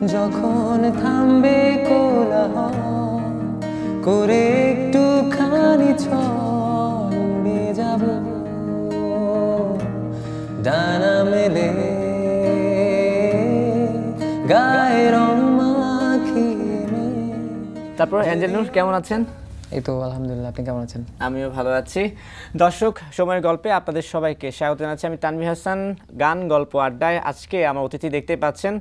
যখন থামবে কোলাহল করে একটুখানি ছল উড়ে যাব ডানা মেলে গায়ে রং মাখিয়ে। তারপর অ্যাঞ্জেল নূর কেমন আছেন? এই তো আলহামদুলিল্লাহ, আপনি কেমন আছেন? আমিও ভালো আছি। দর্শক সময়ের গল্পে আপনাদের সবাইকে স্বাগত জানাচ্ছি। আমি তানভীর হাসান, গান গল্প আড্ডায়। আজকে আমার অতিথি দেখতে পাচ্ছেন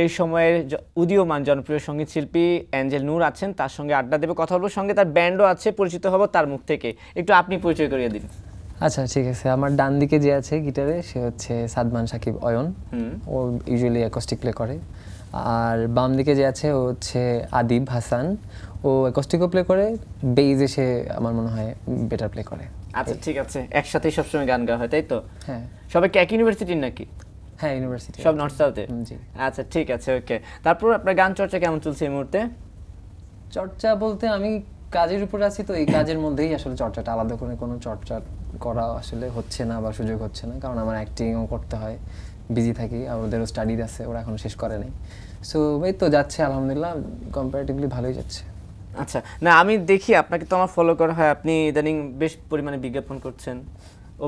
এই সময়ের উদীয়মান জনপ্রিয় সঙ্গীত শিল্পী অ্যাঞ্জেল নূর আছেন। তার সঙ্গে আড্ডা দেবে, কথা বলবো, সঙ্গে তার ব্যান্ডও আছে, পরিচিত হব তার মুখ থেকে। একটু আপনি পরিচয় করিয়ে দিন। আচ্ছা ঠিক আছে, আমার ডান দিকে যে আছে গিটারে সে হচ্ছে সাদমান সাকিব অয়ন, ও ইউজুয়ালি অ্যাকোস্টিক প্লে করে। আর বাম দিকে যে আছে ও হচ্ছে আদিব হাসান, ও অ্যাকোস্টিকও প্লে করে, বেইজে সে আমার মনে হয় বেটার প্লে করে। আচ্ছা ঠিক আছে, একসাথেই সবসময় গান গাওয়া হয় তাই তো? হ্যাঁ। সবাই কি এক ইউনিভার্সিটির নাকি? হ্যাঁ, ইউনিভার্সিটি, সব নর্থ সাউথে। জি। আচ্ছা ঠিক আছে, ওকে। তারপর আপনার গান চর্চা কেমন চলছে এই মুহূর্তে? চর্চা বলতে আমি কাজের উপর আছি, তো এই কাজের মধ্যেই আসলে চর্চাটা, আলাদা করে কোনো চর্চা করা আসলে হচ্ছে না বা সুযোগ হচ্ছে না, কারণ আমার অ্যাক্টিংও করতে হয়, বিজি থাকি, আর ওদেরও স্টাডিজ আছে, ওরা এখনো শেষ করে নাই। সো এই তো যাচ্ছে আলহামদুলিল্লাহ, কম্পারেটিভলি ভালোই যাচ্ছে। আচ্ছা, না আমি দেখি আপনাকে তো আমার ফলো করা হয়, আপনি ইদানিং বেশ পরিমাণে বিজ্ঞাপন করছেন,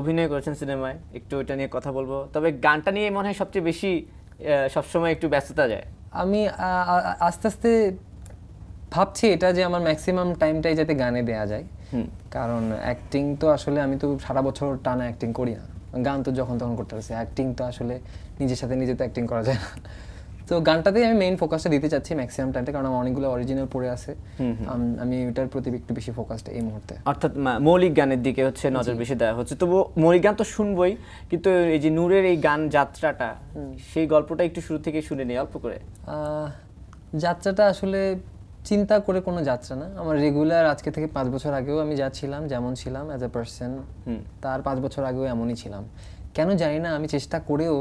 অভিনয় করেছেন সিনেমায়, একটু ওইটা নিয়ে কথা বলবো। তবে গানটা নিয়ে মনে হয় সবচেয়ে বেশি সবসময় একটু ব্যস্ততা যায়। আমি আস্তে আস্তে ভাবছি এটা যে আমার ম্যাক্সিমাম টাইমটাই যাতে গানে দেয়া যায়, কারণ অ্যাক্টিং তো আসলে আমি তো সারা বছর টানা অ্যাক্টিং করি না, গান তো যখন তখন করতে পারছি, অ্যাক্টিং তো আসলে নিজের সাথে নিজে তো অ্যাক্টিং করা যায় না। তো গানটাতেই আমি মেইন ফোকাসটা দিতে চাচ্ছি ম্যাক্সিমাম টাইমটা, কারণ আমার অনেকগুলো অরিজিনাল পড়ে আছে, আমি ওটার প্রতি একটু বেশি ফোকাসড এই মুহূর্তে। অর্থাৎ মৌলিক গানের দিকে হচ্ছে নজর বেশি দেওয়া হচ্ছে। তবু মৌলিক গান তো শুনবই, কিন্তু এই যে নূরের এই গান যাত্রাটা, সেই গল্পটা একটু শুরু থেকে শুনে নিই অল্প করে। যাত্রাটা আসলে চিন্তা করে কোনো যাত্রা না, আমার রেগুলার আজকে থেকে 5 বছর আগেও আমি যা ছিলাম, যেমন ছিলাম অ্যাজ এ পার্সন, তার 5 বছর আগেও এমনই ছিলাম। কেন জানি না, আমি চেষ্টা করেও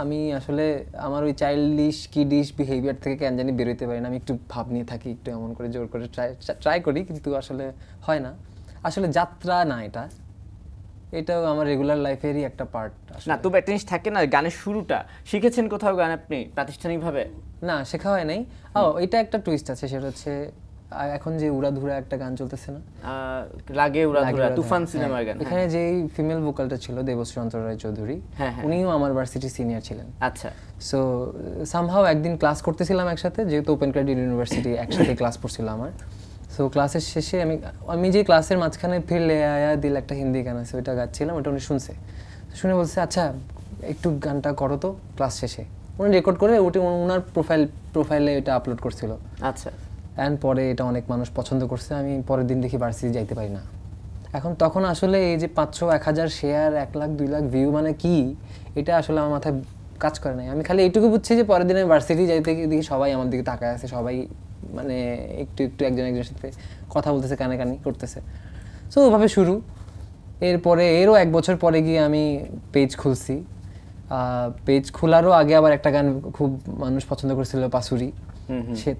আমি আসলে আমার ওই চাইল্ডিশ কিডিশ বিহেভিয়ার থেকে কেন জানি বেরোতে পারি না। আমি একটু ভাব নিয়ে থাকি, একটু এমন করে জোর করে ট্রাই করি, কিন্তু আসলে হয় না। আসলে যাত্রা না, এটাও আমার রেগুলার লাইফেরই একটা পার্ট। না তবে একটা জিনিস থাকে না, গানের শুরুটা শিখেছেন কোথাও গান আপনি প্রাতিষ্ঠানিকভাবে? না, শেখা হয় নাই। এটা একটা টুইস্ট আছে, সেটা হচ্ছে এখন যে উড়াধুরা একটা গান চলতেছে না, লাগে উড়াধুরা, তুফান সিনেমার গান। এখানে যে ফিমেল ভোকালটা ছিল দেবশ্রী অন্তরায় চৌধুরী, উনিও আমার ভার্সিটি সিনিয়র ছিলেন। আচ্ছা। সো সামহাও একদিন ক্লাস করতেছিলাম একসাথে, যেহেতু ওপেন ক্রেডিট ইউনিভার্সিটি, একসাথে ক্লাস পড়ছিল আমার। সো ক্লাসের শেষে আমি যে ক্লাসের মাঝখানে ফির লে আয়া দিল একটা হিন্দি গান আছে, ওইটা গাচ্ছিলাম, ওটা উনি শুনছে, শুনে বলছে আচ্ছা একটু গানটা করো তো ক্লাস শেষে। উনি রেকর্ড করে ওটা ওনার প্রোফাইলে এটা আপলোড করছিল। আচ্ছা। অ্যান্ড পরে এটা অনেক মানুষ পছন্দ করছে, আমি পরের দিন দেখি ভার্সিটি যাইতে পারি না। তখন আসলে এই যে 500, 1000 শেয়ার, 1 লাখ 2 লাখ ভিউ মানে কি, এটা আসলে আমার মাথায় কাজ করে নাই। আমি খালি এইটুকু বুঝছি যে পরের দিন আমি ভার্সিটি যাইতে দেখি সবাই আমার দিকে তাকায় আছে, সবাই মানে একটু একজন একজনের সাথে কথা বলতেছে, কানে করতেছে। সো ওভাবে শুরু। এরপরে এরও 1 বছর পরে গিয়ে আমি পেজ খুলছি। পেজ খোলারও আগে আবার একটা গান খুব মানুষ পছন্দ করেছিল, পাসুরি।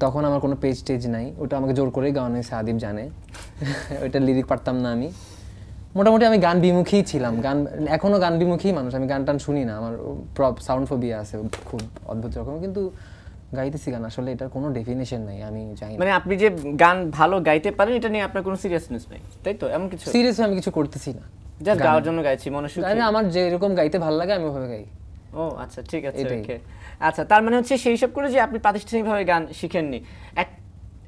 তখন আমার কোনো পেজ টেজ নাই, ওটা আমাকে জোর করে গাওয়ানো হয়েছে, আদিব জানে। ওইটা লিরিক পারতাম না আমি, মোটামুটি আমি গান বিমুখী ছিলাম, এখনো গান বিমুখী মানুষ, আমি গান টান শুনি না, আমার সাউন্ড ফোবিয়া আছে খুব অদ্ভুত রকম, কিন্তু গাইতেছি গান, আসলে এটার কোনো ডেফিনেশন নাই, আমি জানি না। মানে আপনি যে গান ভালো গাইতে পারেন এটা নিয়ে আপনার কোনো সিরিয়াসনেস নাই তাই তো? এমন কিছু সিরিয়াস আমি কিছু করতেছি না, জাস্ট গাওয়ার জন্য গাইছি, মনে সুখী, আমার যেরকম গাইতে ভালো লাগে আমি ওভাবে গাই। ও আচ্ছা ঠিক আছে, ওকে। আচ্ছা, তার মানে হচ্ছে সেই সব করে যে আপনি প্রাতিষ্ঠানিকভাবে গান শিখেননি।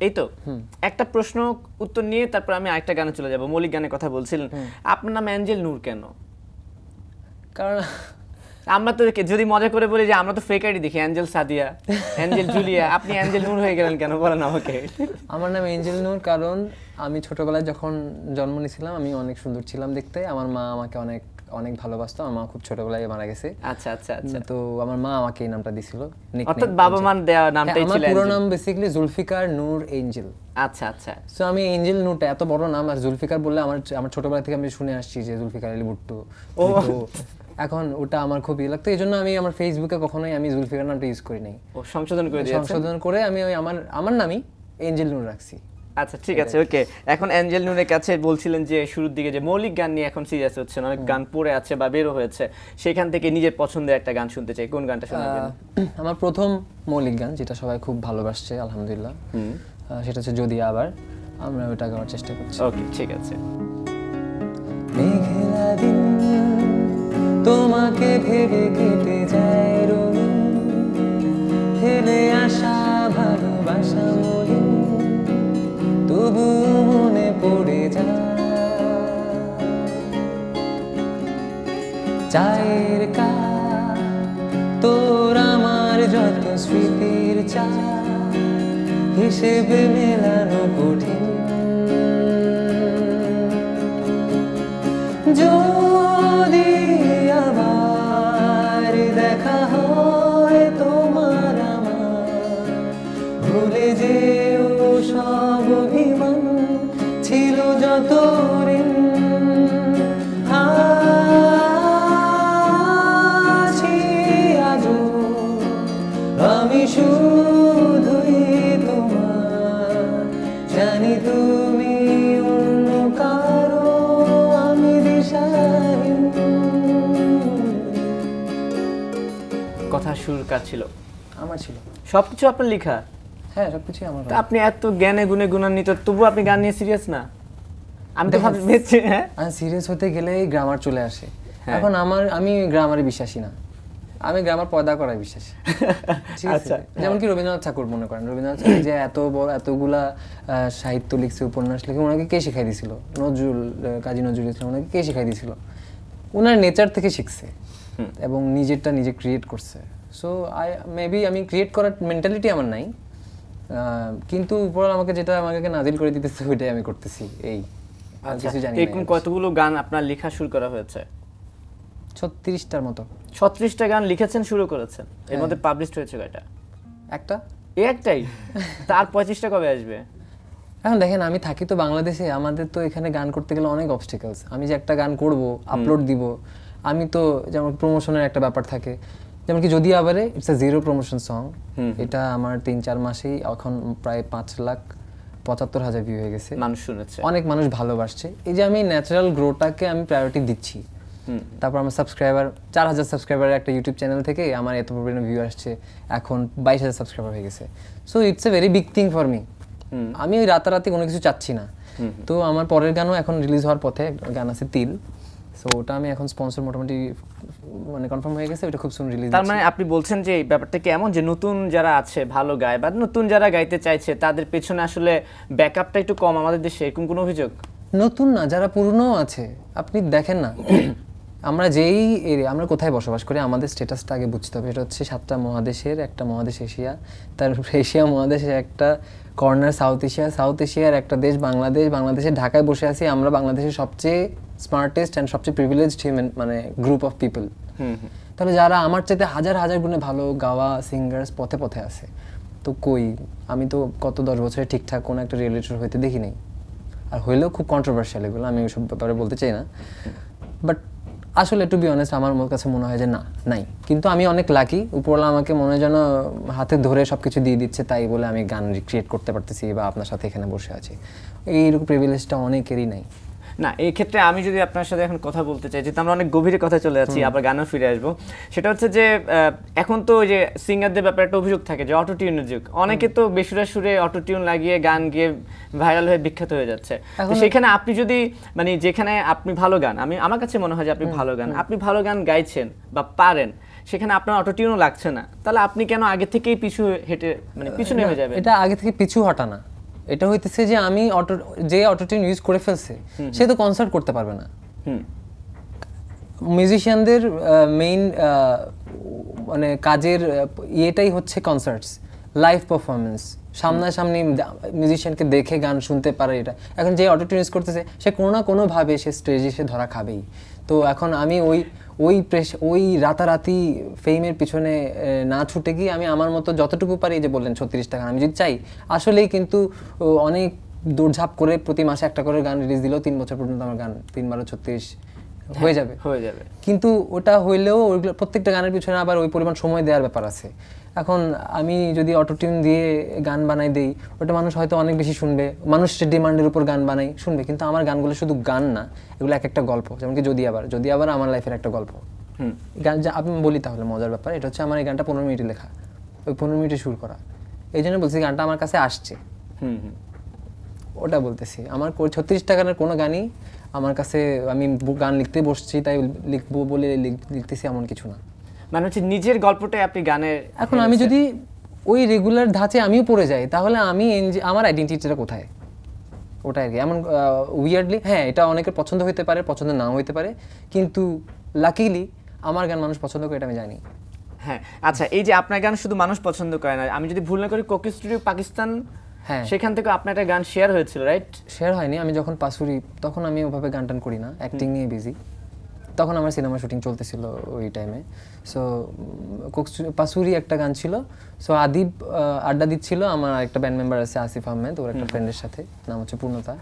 এই তো একটা প্রশ্ন উত্তর নিয়ে তারপর আমি আরেকটা গানে চলে যাব। মৌলিক গানের কথা বলছিলেন, আপনার নাম অ্যাঞ্জেল নূর কেন? কারণ আমরা তো যদি মজা করে বলি যে আমরা তো ফেক আইডি দেখি, অ্যাঞ্জেল সাদিয়া, অ্যাঞ্জেল জুলিয়া, আপনি অ্যাঞ্জেল নূর হয়ে গেলেন কেন বলেন আমাকে? আমার নাম অ্যাঞ্জেল নূর কারণ আমি ছোটবেলায় যখন জন্ম নিয়েছিলাম আমি অনেক সুন্দর ছিলাম দেখতে, আমার মা আমাকে অনেক অনেক ভালোবাসতো, আমার মা খুব ছোটবেলায় মারা গেছে। আচ্ছা আচ্ছা আচ্ছা। তো আমার মা আমাকে এই নামটা দিছিল, অর্থাৎ বাবা মার দেওয়া নামটাই ছিল। আমার পুরো নাম বেসিক্যালি জুলফিকার নূর এঞ্জেল। আচ্ছা আচ্ছা। সো আমি এঞ্জেল নূরটা এত বড় নাম, আর জুলফিকার বললে আমার ছোটবেলা থেকে আমি শুনে আসছি যে জুলফিকার আলী ভুট্টো, এখন ওটা আমার খুব ইয়ে লাগতো, এই জন্য আমি আমার ফেসবুকে কখনোই আমি জুলফিকার নামটা ইউজ করি নাই। সংশোধন করে আমি আমার নামই এঞ্জেল নূর রাখছি। আচ্ছা ঠিক আছে, ওকে। এখন অ্যাঞ্জেল নুনের কাছে বলছিলেন যে শুরুর দিকে যে মৌলিক গান নিয়ে এখন সিরিয়াস হচ্ছেন, অনেক গান পড়ে আছে বা বেরো হয়েছে, সেখান থেকে নিজের পছন্দের একটা গান শুনতে চাই, কোন গানটা শোনাবেন? আমার প্রথম মৌলিক গান যেটা সবাই খুব ভালোবাসছে আলহামদুলিল্লাহ, সেটা হচ্ছে যদি আবার, আমরা ওটা গাওয়ার চেষ্টা করছি। ওকে ঠিক আছে। মেঘলা দিন তোমাকে ভেবে কেটে যায় রঙিন, ফেলে আসা ভালোবাসা মলিন, তবু মনে পড়ে যায় চায়ের কাপ তোর আমার যত স্মৃতির চা, হিসেবে মেলানো কঠিন। যদি আবার দেখা হয় তোমার আমার, ভুলে যেও সব অভিমান ছিল যত ঋণ, আছি আজও আমি শুধুই তোমার, জানি তুমি অন্য কারো, আমি দিশাহীন। কথা সুর কাজ ছিল আমার ছিল, সবকিছু আপনার লেখা? হ্যাঁ সবকিছুই আমার। তা আপনি এত জ্ঞানে গুণে গুণান্বিত, তবু আপনি গান নিয়ে সিরিয়াস না? আমি তো ভাবছি হ্যাঁ সিরিয়াস হতে গেলেই গ্রামার চলে আসে। এখন আমি গ্রামারে বিশ্বাসী না, আমি গ্রামার পয়দা করায় বিশ্বাসী। ঠিক আছে, যেমন কি রবীন্দ্রনাথ ঠাকুর, মনে করেন রবীন্দ্রনাথ ঠাকুর যে এতগুলা সাহিত্য লিখছে, উপন্যাস লিখে, ওনাকে কে শিখাই দিছিল? কাজী নজরুল ইসলাম ওনাকে কে শিখাই দিছিল? ওনার নেচার থেকে শিখছে এবং নিজেরটা নিজে ক্রিয়েট করছে। সো আমি ক্রিয়েট করার মেন্টালিটি আমার নাই, কিন্তু উপর আমাকে যেটা আমাকে নাজিল করে দিতেছে ওইটাই আমি করতেছি। এই কিছু জানি না। এরকম কতগুলো গান আপনার লেখা শুরু করা হয়েছে? 36টার মতো। 36টা গান লিখেছেন, শুরু করেছেন, এর মধ্যে পাবলিশড হয়েছে কয়টা? একটা, একটাই। তার 25টা কবে আসবে? এখন দেখেন, আমি থাকি তো বাংলাদেশে, আমাদের তো এখানে গান করতে গেলে অনেক অবস্টিকলস। আমি যে একটা গান করব, আপলোড দিব, আমি তো যেমন প্রমোশনের একটা ব্যাপার থাকে, যেমন কি যদি আবারে ইটস এ 0 প্রমোশন সং। এটা আমার 3-4 মাসেই এখন প্রায় 5,75,000 ভিউ হয়ে গেছে, মানুষ শুনেছে, অনেক মানুষ ভালোবাসছে। এই যে আমি ন্যাচারাল গ্রোটাকে আমি প্রায়োরিটি দিচ্ছি। তারপর আমার সাবস্ক্রাইবার 4,000 সাবস্ক্রাইবারের একটা ইউটিউব চ্যানেল থেকে আমার এত পরিমাণ ভিউ আসছে, এখন 22,000 সাবস্ক্রাইবার হয়ে গেছে। So it's a very big thing for me. আমি ওই রাতারাতি কোনো কিছু চাচ্ছি না। তো আমার পরের গানও এখন রিলিজ হওয়ার পথে, গান আছে তিল। সো ওটা আমি এখন স্পন্সর মোটামুটি মানে কনফার্ম হয়ে গেছে, ওটা খুব সুন রিলিজ। তার মানে আপনি বলছেন যে এই ব্যাপারটা কি এমন যে নতুন যারা আছে ভালো গায় বা নতুন যারা গাইতে চাইছে তাদের পেছনে আসলে ব্যাকআপটা একটু কম আমাদের দেশে, এরকম কোনো অভিযোগ? নতুন না, যারা পুরনো আছে, আপনি দেখেন না আমরা যেই এরিয়া, আমরা কোথায় বসবাস করি, আমাদের স্ট্যাটাসটা আগে বুঝতে হবে। এটা হচ্ছে 7টা মহাদেশের একটা মহাদেশ এশিয়া, তার এশিয়া মহাদেশের একটা কর্নার সাউথ এশিয়া, সাউথ এশিয়ার একটা দেশ বাংলাদেশ, বাংলাদেশের ঢাকায় বসে আছি আমরা, বাংলাদেশের সবচেয়ে স্মার্টেস্ট অ্যান্ড সবচেয়ে প্রিভিলেজড হিউম্যান মানে গ্রুপ অফ পিপল। তাহলে যারা আমার চাইতে হাজার হাজার গুণে ভালো গাওয়া সিঙ্গার্স পথে পথে আছে, তো কই আমি তো গত 10 বছরে ঠিকঠাক কোনো একটা রিয়েলিটির হইতে দেখি নাই। আর হইলেও খুব কন্ট্রোভার্সিয়াল, এগুলো আমি ওইসব ব্যাপারে বলতে চাই না। বাট আসলে টু বি অনেস্ট আমার কাছে মনে হয় যে না, নাই। কিন্তু আমি অনেক লাকি, উপরওয়ালা আমাকে মনে হয় যেন হাতে ধরে সব কিছু দিয়ে দিচ্ছে, তাই বলে আমি গান রিক্রিয়েট করতে পারতেছি বা আপনার সাথে এখানে বসে আছি। এইরকম প্রিভিলেজটা অনেকেরই নাই। না, এই ক্ষেত্রে আমি যদি আপনার সাথে এখন কথা বলতে চাই, যেহেতু আমরা অনেক গভীরে কথা চলে যাচ্ছি, আবার গানও ফিরে আসবো, সেটা হচ্ছে যে এখন তো ওই যে সিঙ্গারদের ব্যাপারে একটা অভিযোগ থাকে যে অটোটিউনের যুগ, অনেকে তো বেসুরা সুরে অটোটিউন লাগিয়ে গান গিয়ে ভাইরাল হয়ে বিখ্যাত হয়ে যাচ্ছে। তো সেখানে আপনি যদি মানে যেখানে আপনি ভালো গান, আমার কাছে মনে হয় যে আপনি ভালো গান গাইছেন বা পারেন, সেখানে আপনার অটোটিউনও লাগছে না, তাহলে আপনি কেন আগে থেকেই পিছু হেঁটে মানে পিছু নেমে যাবেন? এটা আগে থেকে পিছু হটা না, এটা হইতেছে যে আমি যে অটোটিউন ইউজ করে ফেলছে সে তো কনসার্ট করতে পারবে না। মিউজিশিয়ানদের মেইন মানে কাজের ইয়েটাই হচ্ছে কনসার্টস, লাইভ পারফরমেন্স, সামনাসামনি মিউজিশিয়ানকে দেখে গান শুনতে পারে। এটা এখন যে অটোটিউন ইউজ করতেছে সে কোনো না কোনোভাবে সে স্টেজে এসে ধরা খাবেই। তো এখন আমি ওই রাতারাতি ফেমের পিছনে না ছুটে গিয়ে আমি আমার মতো যতটুকু পারি, যে বললেন 36টা গান আমি যদি চাই, আসলেই কিন্তু অনেক দৌড়ঝাঁপ করে প্রতি মাসে একটা করে গান রিলিজ দিলেও 3 বছর পর্যন্ত আমার গান 3-12-36 হয়ে যাবে। কিন্তু ওটা হইলেও ওইগুলো প্রত্যেকটা গানের পিছনে আবার ওই পরিমাণ সময় দেওয়ার ব্যাপার আছে। এখন আমি যদি অটোটিউন দিয়ে গান বানাই দেই, ওটা মানুষ হয়তো অনেক বেশি শুনবে, মানুষের ডিমান্ডের উপর গান বানাই শুনবে, কিন্তু আমার গানগুলো শুধু গান না, এগুলো এক একটা গল্প। যেমন কি যদি আবার আমার লাইফের একটা গল্প। গান যা আমি বলি তাহলে মজার ব্যাপার, এটা হচ্ছে আমার এই গানটা 15 মিনিটে লেখা, ওই 15 মিনিটে সুর করা। এই জন্য বলছি গানটা আমার কাছে আসছে, ওটা বলতেছি। আমার 36টা গানের কোনো গানই আমার কাছে, আমি গান লিখতে বসছি তাই লিখবো বলে লিখতেছি এমন কিছু না। মানে হচ্ছে নিজের গল্পটাই আপনি গানের। এখন আমি যদি ওই রেগুলার ধাঁচে আমিও পড়ে যাই, তাহলে আমি আমার আইডেন্টিটিটা কোথায়, ওটা আর কি। এমন উইয়ার্ডলি, হ্যাঁ এটা অনেকের পছন্দ হইতে পারে, পছন্দ নাও হইতে পারে, কিন্তু লাকিলি আমার গান মানুষ পছন্দ করে, এটা আমি জানি। হ্যাঁ আচ্ছা, এই যে আপনার গান শুধু মানুষ পছন্দ করে না, আমি যদি ভুল না করি কোকি স্টুডিও পাকিস্তান, হ্যাঁ সেখান থেকে আপনার একটা গান শেয়ার হয়েছিল, রাইট? শেয়ার হয়নি, আমি যখন পাসুরি, তখন আমি ওভাবে গান টান করি না, অ্যাক্টিং নিয়ে বিজি। তখন আমার সিনেমা শুটিং চলতেছিল ওই টাইমে। সো পাসুরি একটা গান ছিল। সো আদিব আড্ডা দিচ্ছিল, আমার একটা ব্যান্ড মেম্বার আছে আসিফ আহমেদ, ওর একটা ফ্রেন্ডের সাথে, নাম হচ্ছে পূর্ণতা।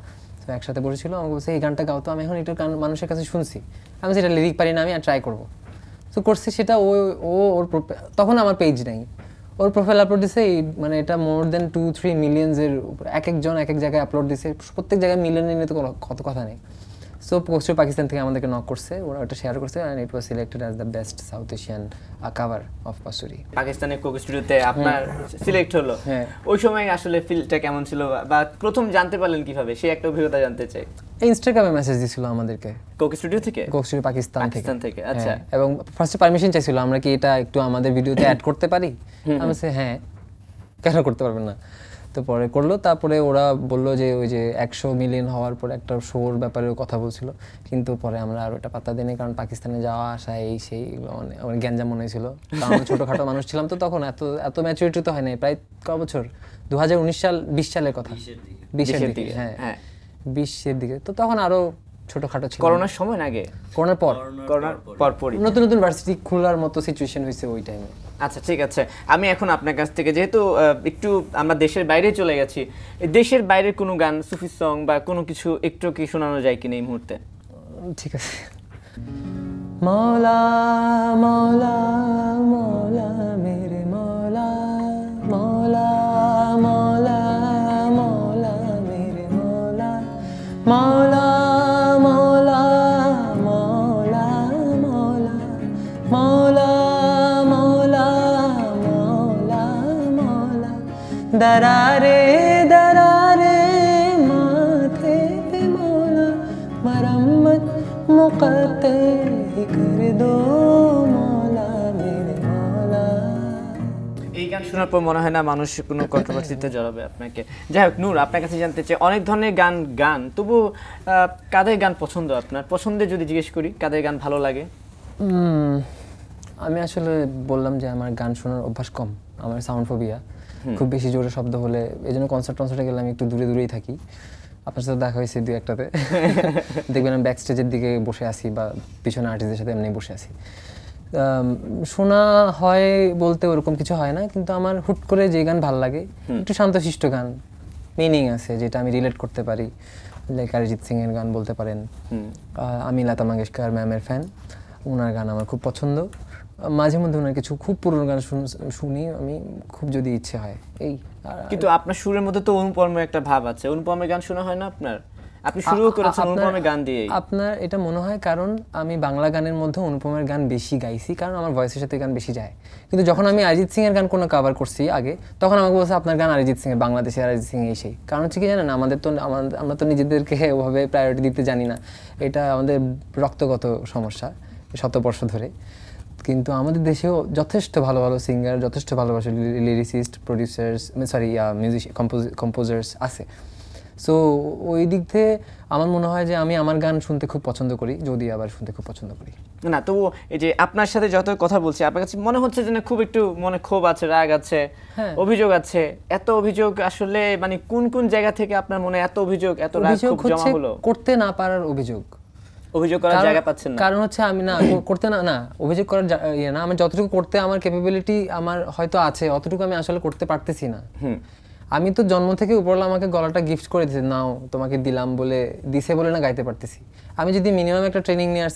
তো একসাথে বসেছিল, আমাকে বলছে এই গানটা গাও তো। আমি এখন এটা গান মানুষের কাছে শুনছি, আমি সেটা লিরিক পারি না, আমি আর ট্রাই করবো। তো করছি সেটা, ওর তখন আমার পেজ নেই, ওর প্রোফাইল আপলোড দিছে, মানে এটা মোর দেন 2-3 মিলিয়নসের উপর, এক একজন এক এক জায়গায় আপলোড দিছে, প্রত্যেক জায়গায় মিলিয়ন নিয়ে তো কত কথা নেই। সো কোস্টার পাকিস্তান থেকে আমাদেরকে নক করছে, ওরা ওটা শেয়ার করছে, and it was selected as the best south Asian cover of Pasoori. পাকিস্তানের কোকি স্টুডিওতে আপনার সিলেক্ট হলো, হ্যাঁ। ওই সময় আসলে ফিলটা কেমন ছিল, বা প্রথম জানতে পারলেন কিভাবে, সেই একটা অভিজ্ঞতা জানতে চাই। ইনস্টাগ্রামে মেসেজ দিছিল আমাদেরকে কোকি স্টুডিও থেকে, কোক স্টুডিও পাকিস্তান থেকে। আচ্ছা। এবং ফার্স্টে পারমিশন চাইছিল, আমরা কি এটা একটু আমাদের ভিডিওতে অ্যাড করতে পারি? আমি বলছি হ্যাঁ, কেন করতে পারবেন না। তো পরে করলো, তারপরে ওরা বললো যে ওই যে 100 মিলিয়ন হওয়ার পর একটা শোর ব্যাপারে কথা বলছিল, কিন্তু পরে আমরা আর ওটা পাত্তা দিইনি, কারণ পাকিস্তানে যাওয়া আসা এই সেই অনেক গ্যাঞ্জাম মনে হয়েছিল। কারণ আমরা ছোটোখাটো মানুষ ছিলাম তো তখন, এত ম্যাচুরিটি তো হয় নাই, প্রায় ক বছর, 2019 সাল 20 সালের কথা, 20-এর দিকে, হ্যাঁ 20-এর দিকে। তো তখন আরো ছোটখাটো ছিল, করোনার সময় না আগে, করোনার পর, করোনার পরপরই নতুন নতুন ভার্সিটি খোলার মতো সিচুয়েশন হয়েছে ওই টাইমে। আচ্ছা ঠিক আছে, আমি এখন আপনার কাছ থেকে, যেহেতু একটু আমরা দেশের বাইরে চলে গেছি, দেশের বাইরের কোনো গান, সুফি সং বা কোনো কিছু একটু কি শোনানো যায় কিনা এই মুহূর্তে? ঠিক আছে। মৌলা মৌলা মৌলা মেরে মৌলা, মৌলা মৌলা মৌলা মেরে মৌলা, মৌলা মৌলা মৌলা মৌলা, মৌলা মৌলা মৌলা মৌলা, দরারে দরারে মাথে पे मौला, मरम्मत मुकद्दर ही कर दो मौला मेरे मौला। এই গান শোনার পর মনে হয় না মানুষ কোনো কন্ট্রোভার্সিতে জড়াবে আপনাকে। যাই হোক নূর, আপনার কাছে জানতে চাই, অনেক ধরনের গান তবু কাদের গান পছন্দ, আপনার পছন্দের যদি জিজ্ঞেস করি, কাদের গান ভালো লাগে? আমি আসলে বললাম যে আমার গান শোনার অভ্যাস কম, আমার সাউন্ড ফোবিয়া, খুব বেশি জোরে শব্দ হলে, এই জন্য কনসার্টে গেলে আমি একটু দূরেই থাকি। আপনার সাথে দেখা হয়েছে 2-1টাতে, দেখবেন আমি ব্যাক স্টেজের দিকে বসে আছি বা পিছনে আর্টিস্টদের সাথে এমনি বসে আছি। শোনা হয় বলতে ওরকম কিছু হয় না, কিন্তু আমার হুট করে যে গান ভালো লাগে, একটু শান্তশিষ্ট গান, মিনিং আছে, যেটা আমি রিলেট করতে পারি, লাইক অরিজিৎ সিং এর গান বলতে পারেন। আমি লতা মঙ্গেশকর ম্যামের ফ্যান, ওনার গান আমার খুব পছন্দ। মাঝে মধ্যে ওনার কিছু খুব পুরনো গান শুনি আমি, খুব যদি ইচ্ছে হয় এই। কিন্তু আপনার সুরের মধ্যে তো অনুপমের একটা ভাব আছে, অনুপমের গান শোনা হয় না আপনার? আপনি শুরুও করেছেন অনুপমের গান দিয়ে। আপনার এটা মনে হয় কারণ আমি বাংলা গানের মধ্যে অনুপমের গান বেশি গাইছি, কারণ আমার ভয়েসের সাথে গান বেশি যায়। কিন্তু যখন আমি অরিজিৎ সিং এর গান কোনো কভার করছি আগে, তখন আমাকে বলছে আপনার গান অরিজিৎ সিং এর, বাংলাদেশে অরিজিৎ সিং এই সেই। কারণ হচ্ছে কি জানেন, আমরা তো নিজেদেরকে ওভাবে প্রায়োরিটি দিতে জানি না, এটা আমাদের রক্তগত সমস্যা শত বর্ষ ধরে। কিন্তু আমাদের দেশেও যথেষ্ট ভালো ভালো সিঙ্গার, যথেষ্ট ভালোবাসা লিরিসিস্ট, প্রডিউসার্স, মিউজিশিয়ান, কম্পোজার্স আছে। সো ওই দিক থেকে আমার মনে হয় যে আমি আমার গান শুনতে খুব পছন্দ করি, যদি আবার শুনতে খুব পছন্দ করি না। তবু এই যে আপনার সাথে যত কথা বলছি, আপনার কাছে মনে হচ্ছে যে না খুব একটু মনে ক্ষোভ আছে, রাগ আছে, অভিযোগ আছে। এত অভিযোগ আসলে মানে কোন কোন জায়গা থেকে আপনার মনে এত অভিযোগ, এত রাগ ক্ষোভ জমা হলো? করতে না পারার অভিযোগ, অভিযোগ করার জায়গা পাচ্ছেন না। কারণ হচ্ছে আমি না করতে না অভিযোগ করার ইয়ে না, আমি যতটুকু করতে আমার ক্যাপাবিলিটি আমার হয়তো আছে, অতটুকু আমি আসলে করতে পারতেছি না। আমি তো জন্ম থেকে উপরওয়ালা আমাকে গলাটা গিফট করে দিয়েছে, নাও তোমাকে দিলাম বলে, দিছে বলে না গাইতে পারতেছি। আমি যদি মিনিমাম একটা ট্রেনিং নেওয়ার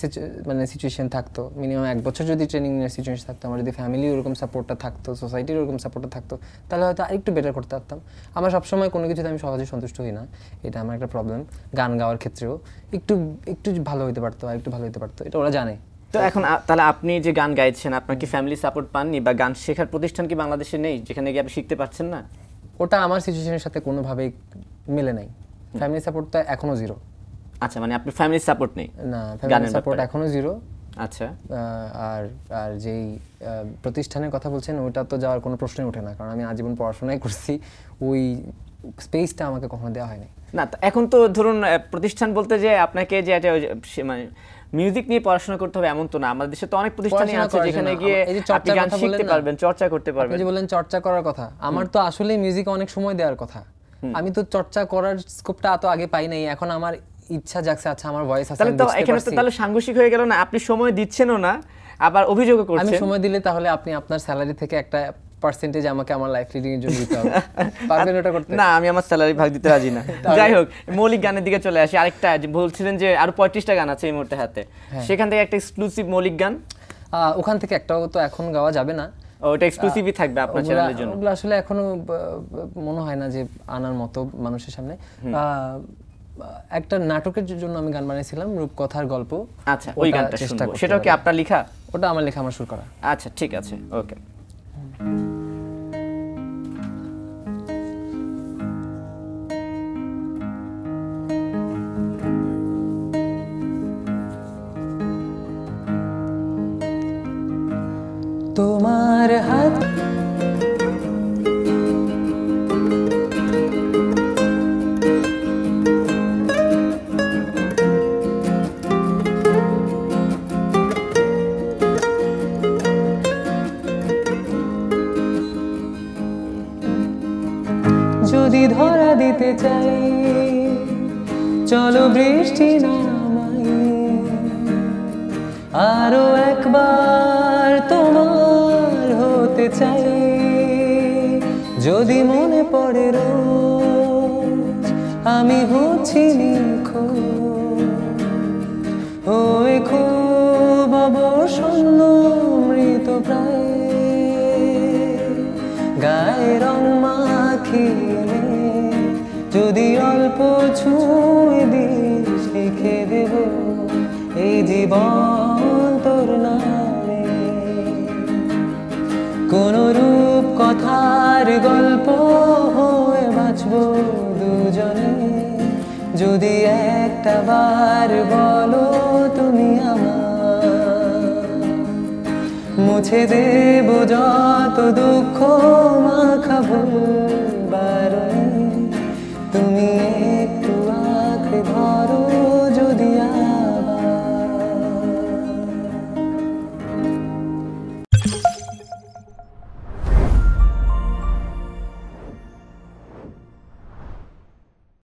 মানে সিচুয়েশন থাকতো, মিনিমাম 1 বছর যদি ট্রেনিং নেওয়ার সিচুয়েশন থাকতো, আমার যদি ফ্যামিলি ওরকম সাপোর্টটা থাকতো, সোসাইটির ওরকম সাপোর্টটা থাকতো, তাহলে হয়তো আরেকটু বেটার করতে পারতাম। আমার সবসময় কোনো কিছুতে আমি সহজে সন্তুষ্ট হই না, এটা আমার একটা প্রবলেম। গান গাওয়ার ক্ষেত্রেও একটু একটু ভালো হতে পারতো, আর একটু ভালো হতে পারতো, এটা ওরা জানে। তো এখন তাহলে আপনি যে গান গাইছেন, আপনার কি ফ্যামিলি সাপোর্ট পাননি, বা গান শেখার প্রতিষ্ঠান কি বাংলাদেশে নেই যেখানে গিয়ে আপনি শিখতে পারছেন না? ওটা আমার সিচুয়েশনের সাথে কোনোভাবেই মিলে নাই। ফ্যামিলি সাপোর্টটা এখনো জিরো। আচ্ছা, মানে আপনি ফ্যামিলি সাপোর্ট নেই? না, ফ্যামিলি সাপোর্ট এখনো জিরো। আচ্ছা। আর আর যেই প্রতিষ্ঠানের কথা বলছেন ওটা তো যাওয়ার কোনো প্রশ্নই ওঠে না, কারণ আমি আজীবন পড়াশোনাই করছি, ওই স্পেসটা আমাকে কখনো দেওয়া হয়নি। না, এখন তো ধরুন প্রতিষ্ঠান বলতে যে আপনাকে যে একটা মানে মিউজিক নিয়ে পড়াশোনা করতে হবে এমন তো না। আমাদের দেশে তো অনেক প্রতিষ্ঠানই আছে যেখানে গিয়ে আপনি গান শিখতে পারবেন, চর্চা করতে পারবেন। আপনি যে বললেন চর্চা করার কথা, আমার তো আসলে মিউজিকে অনেক সময় দেওয়ার কথা। আমি তো চর্চা করার স্কোপটা এত আগে পাই নাই, এখন আমার ইচ্ছা জাগছে, আচ্ছা আমার ভয়েস আছে, তাহলে তো এখানে তো তাহলে সাংঘর্ষিক হয়ে গেল না? আপনি সময় দিচ্ছেনও না, আবার অভিযোগও করছেন। আমি সময় দিলে তাহলে আপনি আপনার স্যালারি থেকে একটা পার্সেন্টেজ আমাকে আমার লাইফ লিডিং এর জন্য দিতে হবে, পারবেন ওটা করতে? না, আমি আমার স্যালারি ভাগ দিতে রাজি না। যাই হোক, মৌলিক গানের দিকে চলে আসি। আরেকটা যে বলছিলেন যে আরো 35টা গান আছে এই মুহূর্তে হাতে, সেখান থেকে একটা এক্সক্লুসিভ মৌলিক গান, ওখান থেকে একটাও তো এখন গাওয়া যাবে না। ওটা এক্সক্লুসিভই থাকবে আপনার চ্যানেলের জন্য? ওগুলো আসলে এখনো মনে হয় না যে আনার মতো মানুষের সামনে। একটা নাটকের জন্য আমি গান বানিয়েছিলাম, রূপকথার গল্প। আচ্ছা, ওই গানটা শুনবো। সেটাও কি আপনার লেখা? ওটা আমার লেখা, আমার সুর করা। আচ্ছা, ঠিক আছে, ওকে। তোমার হাত যদি ধরা দিতে চাই, চলো বৃষ্টি নামাই, আরো একবার তোমার হতে চাই। যদি মনে পড়ে রোজ আমি হচ্ছি নিখোঁজ, ওই খুব অবসন্ন মৃত প্রায়, গায়ে রং মাখিয়ে যদি অল্প ছুঁয়ে দিস, লিখে দেব এই জীবন তোর নামে। কোন রূপ কথার গল্প হয়ে বাঁচব দুজনে, যদি একটা বার বলো তুমি আমার। মুছে দেব যত দুঃখ মাখা ভুল,